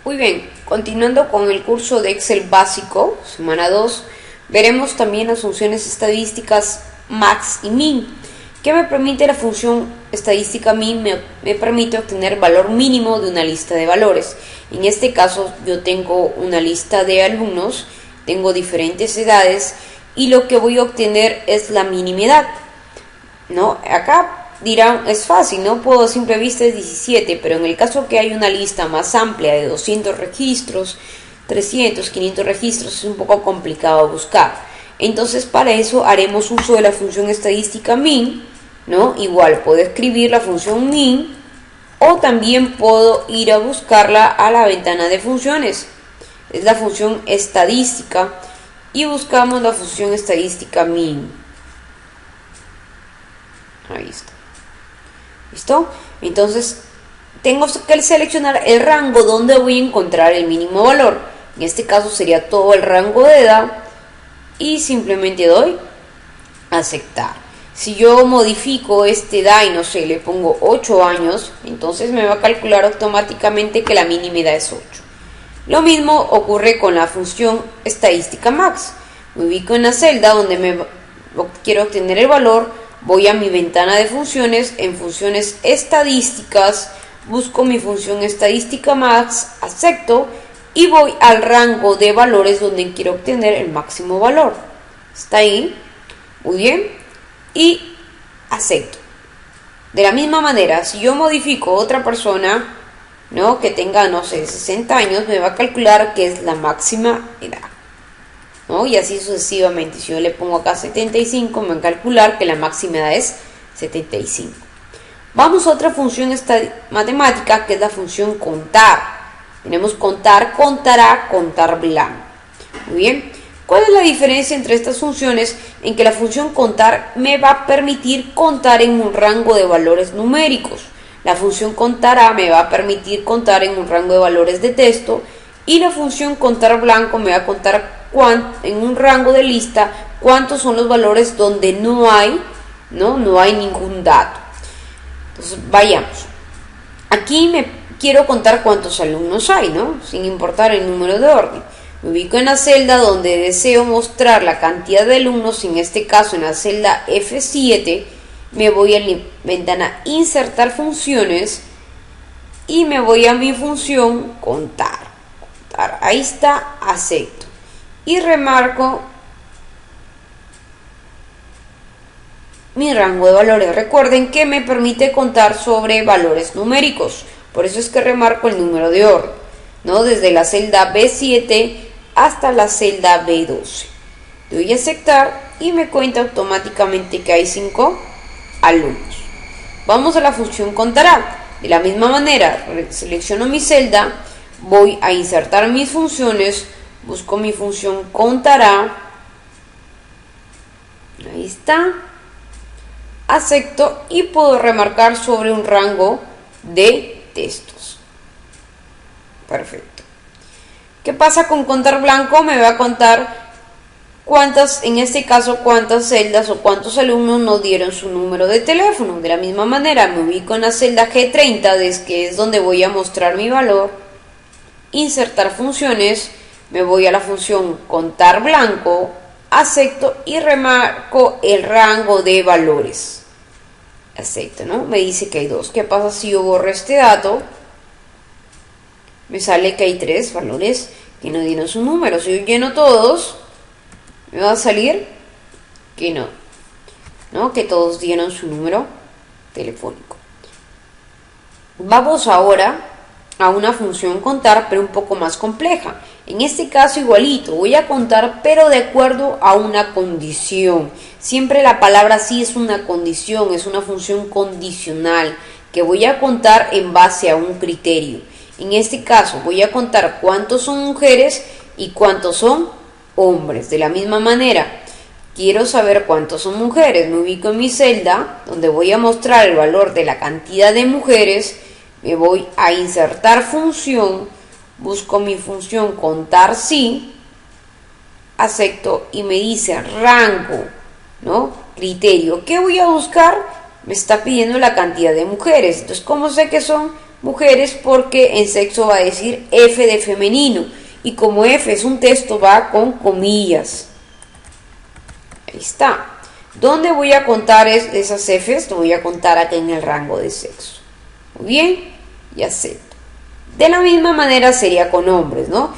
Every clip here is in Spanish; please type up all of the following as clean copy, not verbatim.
Muy bien, continuando con el curso de Excel básico, semana 2, veremos también las funciones estadísticas max y min. ¿Qué me permite la función estadística min? Me permite obtener valor mínimo de una lista de valores. En este caso yo tengo una lista de alumnos, tengo diferentes edades y lo que voy a obtener es la mínima edad, ¿no? Acá dirán, es fácil, ¿no? Puedo a simple vista es 17, pero en el caso que hay una lista más amplia de 200 registros, 300, 500 registros, es un poco complicado buscar. Entonces para eso haremos uso de la función estadística min, ¿no? Igual puedo escribir la función min o también puedo ir a buscarla a la ventana de funciones. Es la función estadística y buscamos la función estadística min. Ahí está. ¿Listo? Entonces tengo que seleccionar el rango donde voy a encontrar el mínimo valor. En este caso sería todo el rango de edad y simplemente doy aceptar. Si yo modifico esta edad y no sé, le pongo 8 años, entonces me va a calcular automáticamente que la mínima edad es 8. Lo mismo ocurre con la función estadística max. Me ubico en la celda donde quiero obtener el valor. Voy a mi ventana de funciones, en funciones estadísticas, busco mi función estadística max, acepto y voy al rango de valores donde quiero obtener el máximo valor. ¿Está ahí? Muy bien. Y acepto. De la misma manera, si yo modifico otra persona, ¿no? Que tenga, no sé, 60 años, me va a calcular que es la máxima edad, ¿no? Y así sucesivamente. Si yo le pongo acá 75, me va a calcular que la máxima edad es 75. Vamos a otra función matemática que es la función contar. Tenemos contar, contará, contar blanco. Muy bien. ¿Cuál es la diferencia entre estas funciones? En que la función contar me va a permitir contar en un rango de valores numéricos. La función contará me va a permitir contar en un rango de valores de texto. Y la función contar blanco me va a contar en un rango de lista cuántos son los valores donde no hay ningún dato. Entonces vayamos. Aquí quiero contar cuántos alumnos hay, ¿no? Sin importar el número de orden. Me ubico en la celda donde deseo mostrar la cantidad de alumnos, en este caso en la celda F7. Me voy a la ventana insertar funciones y me voy a mi función contar. Ahí está, acepto y remarco mi rango de valores. Recuerden que me permite contar sobre valores numéricos, por eso es que remarco el número de orden, ¿no? Desde la celda B7 hasta la celda B12. Doy a aceptar y me cuenta automáticamente que hay 5 alumnos. Vamos a la función contará. De la misma manera, selecciono mi celda, voy a insertar mis funciones, busco mi función contará, ahí está, acepto y puedo remarcar sobre un rango de textos. Perfecto. ¿Qué pasa con contar blanco? Me va a contar en este caso, cuántas celdas o cuántos alumnos nos dieron su número de teléfono. De la misma manera, me ubico en la celda G30, que es donde voy a mostrar mi valor, insertar funciones, me voy a la función contar blanco, acepto y remarco el rango de valores. Acepto, ¿no? Me dice que hay 2. ¿Qué pasa si yo borro este dato? Me sale que hay 3 valores que no dieron su número. Si yo lleno todos, me va a salir que no, que todos dieron su número telefónico. Vamos ahora a una función contar, pero un poco más compleja. En este caso igualito, voy a contar pero de acuerdo a una condición. Siempre la palabra sí es una condición, es una función condicional que voy a contar en base a un criterio. En este caso voy a contar cuántos son mujeres y cuántos son hombres. De la misma manera, quiero saber cuántos son mujeres. Me ubico en mi celda donde voy a mostrar el valor de la cantidad de mujeres. Me voy a insertar función, busco mi función contar sí, acepto y me dice rango, ¿no? Criterio. ¿Qué voy a buscar? Me está pidiendo la cantidad de mujeres. Entonces, ¿cómo sé que son mujeres porque en sexo va a decir F de femenino. Y como F es un texto, va con comillas. Ahí está. ¿Dónde voy a contar esas Fs? Lo voy a contar acá en el rango de sexo. Muy bien, y acepto. De la misma manera sería con hombres, ¿no?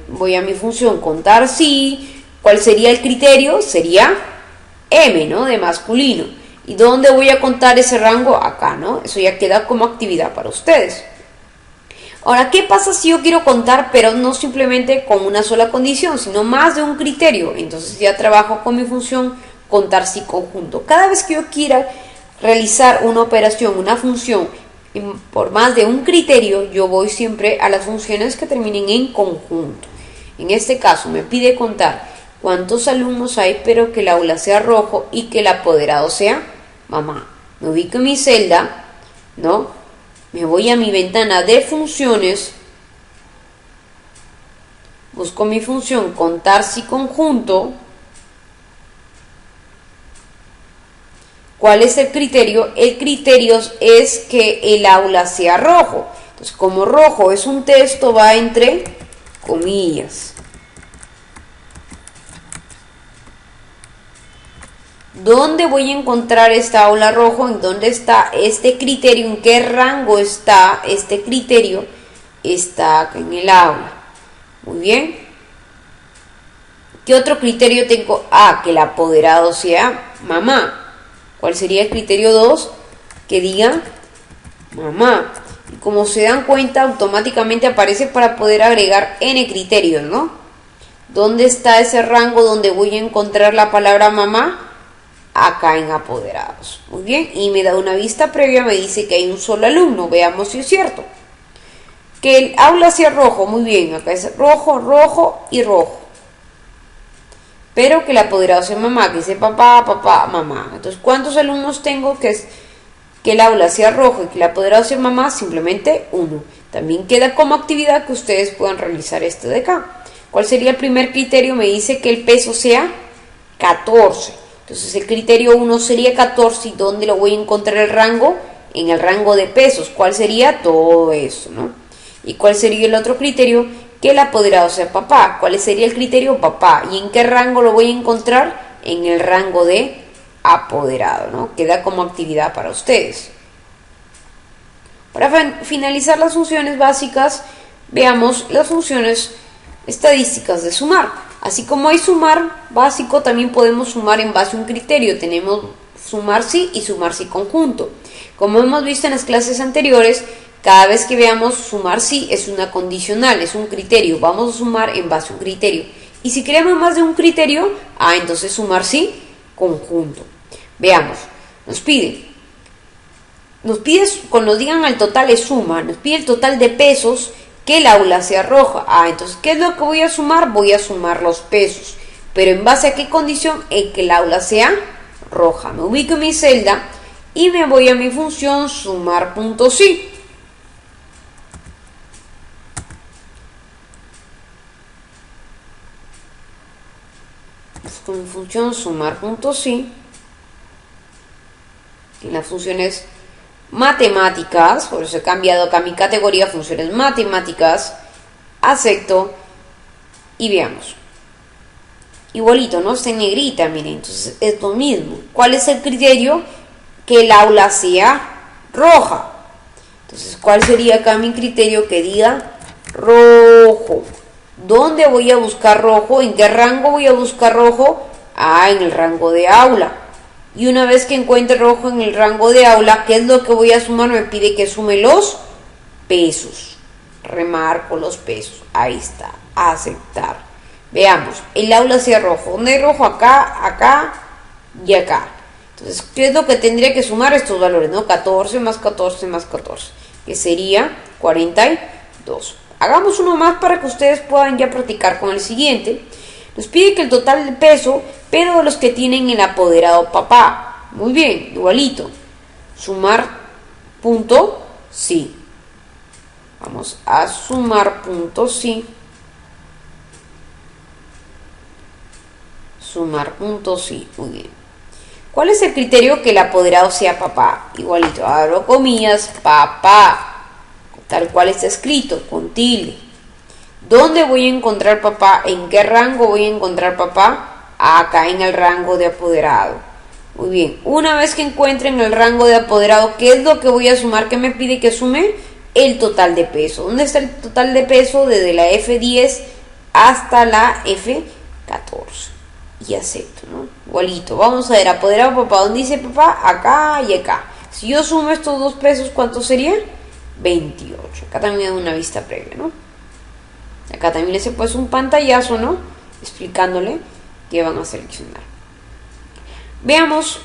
Voy a mi función contar sí. ¿Cuál sería el criterio? Sería M, ¿no? De masculino. ¿Y dónde voy a contar ese rango? Acá, ¿no? Eso ya queda como actividad para ustedes. Ahora, ¿qué pasa si yo quiero contar, pero no simplemente con una sola condición, sino más de un criterio? Entonces ya trabajo con mi función contar sí conjunto. Cada vez que yo quiera realizar una operación, una función, por más de un criterio, yo voy siempre a las funciones que terminen en conjunto. En este caso me pide contar cuántos alumnos hay, pero que el aula sea rojo y que el apoderado sea mamá. Me ubico en mi celda, ¿no? Me voy a mi ventana de funciones, busco mi función contar si conjunto. ¿Cuál es el criterio? El criterio es que el aula sea rojo. Entonces, como rojo es un texto, va entre comillas. ¿Dónde voy a encontrar esta aula rojo? ¿En dónde está este criterio? ¿En qué rango está este criterio? Está en el aula. Muy bien. ¿Qué otro criterio tengo? Que el apoderado sea mamá. ¿Cuál sería el criterio 2? Que diga mamá. Y como se dan cuenta, automáticamente aparece para poder agregar n criterios, ¿no? ¿Dónde está ese rango donde voy a encontrar la palabra mamá? Acá en apoderados. Muy bien, y me da una vista previa, me dice que hay un solo alumno. Veamos si es cierto. Que el aula sea rojo, muy bien, acá es rojo, rojo y rojo. Pero que el apoderado sea mamá, que dice papá, papá, mamá. Entonces, ¿cuántos alumnos tengo que el aula sea rojo y que el apoderado sea mamá? Simplemente uno. También queda como actividad que ustedes puedan realizar esto de acá. ¿Cuál sería el primer criterio? Me dice que el peso sea 14. Entonces el criterio 1 sería 14. ¿Y dónde lo voy a encontrar el rango? En el rango de pesos. ¿Cuál sería? Todo eso, ¿no? ¿Y cuál sería el otro criterio? Que el apoderado sea papá. ¿Cuál sería el criterio? Papá. ¿Y en qué rango lo voy a encontrar? En el rango de apoderado, ¿no? Queda como actividad para ustedes. Para finalizar las funciones básicas, veamos las funciones estadísticas de sumar. Así como hay sumar básico, también podemos sumar en base a un criterio. Tenemos sumar sí y sumar sí conjunto. Como hemos visto en las clases anteriores, cada vez que veamos sumar sí es una condicional, es un criterio. Vamos a sumar en base a un criterio. Y si queremos más de un criterio, entonces sumar sí conjunto. Veamos, nos pide cuando digan al total es suma, nos pide el total de pesos, que el aula sea roja. Entonces, ¿qué es lo que voy a sumar? Voy a sumar los pesos. Pero ¿en base a qué condición? En que el aula sea roja. Me ubico en mi celda y me voy a mi función sumar punto sí. Con mi función sumar punto sí. En las funciones matemáticas, por eso he cambiado acá mi categoría, funciones matemáticas, acepto y veamos. Igualito, ¿no? Está en negrita, miren, entonces es lo mismo. ¿Cuál es el criterio? Que el aula sea roja. Entonces, ¿cuál sería acá mi criterio? Que diga rojo. ¿Dónde voy a buscar rojo? ¿En qué rango voy a buscar rojo? En el rango de aula. Y una vez que encuentre rojo en el rango de aula, ¿qué es lo que voy a sumar? Me pide que sume los pesos. Remarco los pesos. Ahí está. Aceptar. Veamos. El aula sea rojo. ¿Dónde hay rojo? Acá, acá y acá. Entonces, ¿qué es lo que tendría que sumar estos valores? ¿No? 14 más 14 más 14. Que sería 42. Hagamos uno más para que ustedes puedan ya practicar con el siguiente. Nos pide que el total de peso, pero de los que tienen el apoderado papá. Muy bien, igualito. Sumar punto sí. Vamos a sumar punto sí. Sumar punto sí. Muy bien. ¿Cuál es el criterio? Que el apoderado sea papá. Igualito. Abro comillas, papá. tal cual está escrito, con tilde. ¿Dónde voy a encontrar papá? ¿En qué rango voy a encontrar papá? Acá en el rango de apoderado. Muy bien, una vez que encuentre en el rango de apoderado, ¿qué es lo que voy a sumar? ¿Qué me pide que sume? El total de peso. ¿Dónde está el total de peso? Desde la F10 hasta la F14. Y acepto, ¿no? Igualito. Vamos a ver, apoderado papá. ¿Dónde dice papá? Acá y acá. Si yo sumo estos dos pesos, ¿cuánto sería? 28. Acá también hay una vista previa, ¿no? Acá también les he puesto un pantallazo, ¿no? Explicándole qué van a seleccionar. Veamos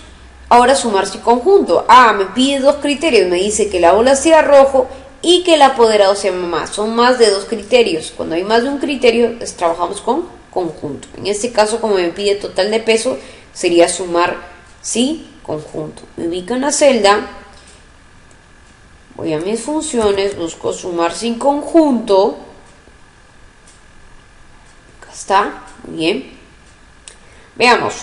ahora sumar si conjunto. Me pide dos criterios. Me dice que el aula sea rojo y que el apoderado sea mamá. Son más de dos criterios. Cuando hay más de un criterio, trabajamos con conjunto. En este caso, como me pide total de peso, sería sumar si conjunto. Me ubico en la celda. Voy a mis funciones. Busco sumar sin conjunto. Acá está. Muy bien. Veamos.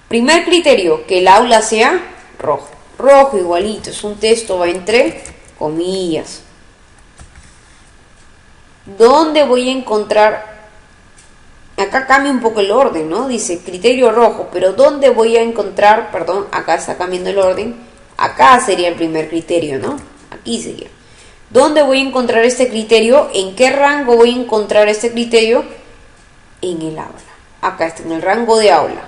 Primer criterio, que el aula sea rojo. Rojo igualito, es un texto, va entre comillas. ¿Dónde voy a encontrar? Acá cambia un poco el orden, ¿no? Dice criterio rojo, pero ¿dónde voy a encontrar? Perdón, acá está cambiando el orden. Acá sería el primer criterio, ¿no? Aquí sería. ¿Dónde voy a encontrar este criterio? ¿En qué rango voy a encontrar este criterio? En el aula. Acá está, en el rango de aula.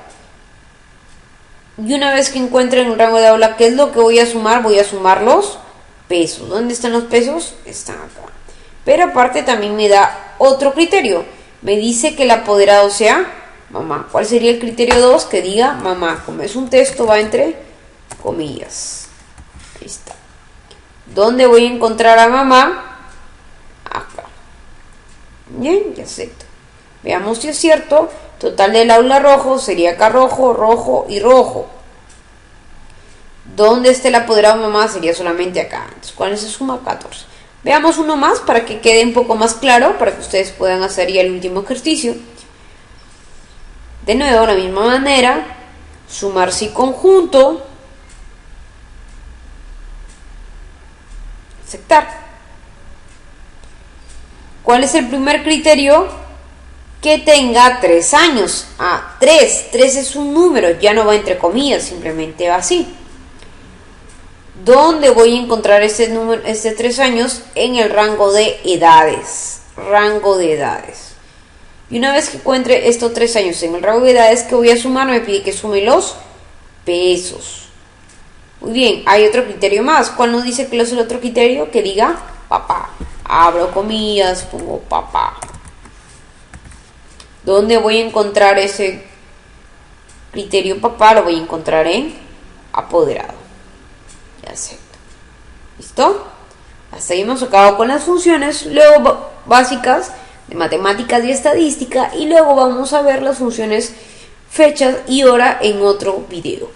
Y una vez que encuentre en el rango de aula, ¿qué es lo que voy a sumar? Voy a sumar los pesos. ¿Dónde están los pesos? Están acá. Pero aparte también me da otro criterio. Me dice que el apoderado sea mamá. ¿Cuál sería el criterio 2? Que diga mamá. Como es un texto, va entre comillas. Ahí está. ¿Dónde voy a encontrar a mamá? Acá. Bien, ya acepto. Veamos si es cierto. Total del aula rojo sería acá rojo, rojo y rojo. ¿Dónde está el apoderado mamá? Sería solamente acá. Entonces, ¿cuál se suma? 14. Veamos uno más para que quede un poco más claro, para que ustedes puedan hacer ya el último ejercicio. De nuevo, de la misma manera, sumar si conjunto. Aceptar. ¿Cuál es el primer criterio? Que tenga 3 años. 3 es un número, ya no va entre comillas, simplemente va así. ¿Dónde voy a encontrar este 3 años? En el rango de edades. Rango de edades. Y una vez que encuentre estos 3 años en el rango de edades, que voy a sumar, me pide que sume los pesos. Muy bien, hay otro criterio más. ¿Cuál nos dice que es el otro criterio? Que diga papá. Abro comillas, pongo papá. ¿Dónde voy a encontrar ese criterio papá? Lo voy a encontrar en apoderado. Ya acepto. ¿Listo? Hasta ahí hemos acabado con las funciones luego básicas de matemáticas y estadística, y luego vamos a ver las funciones fechas y hora en otro video.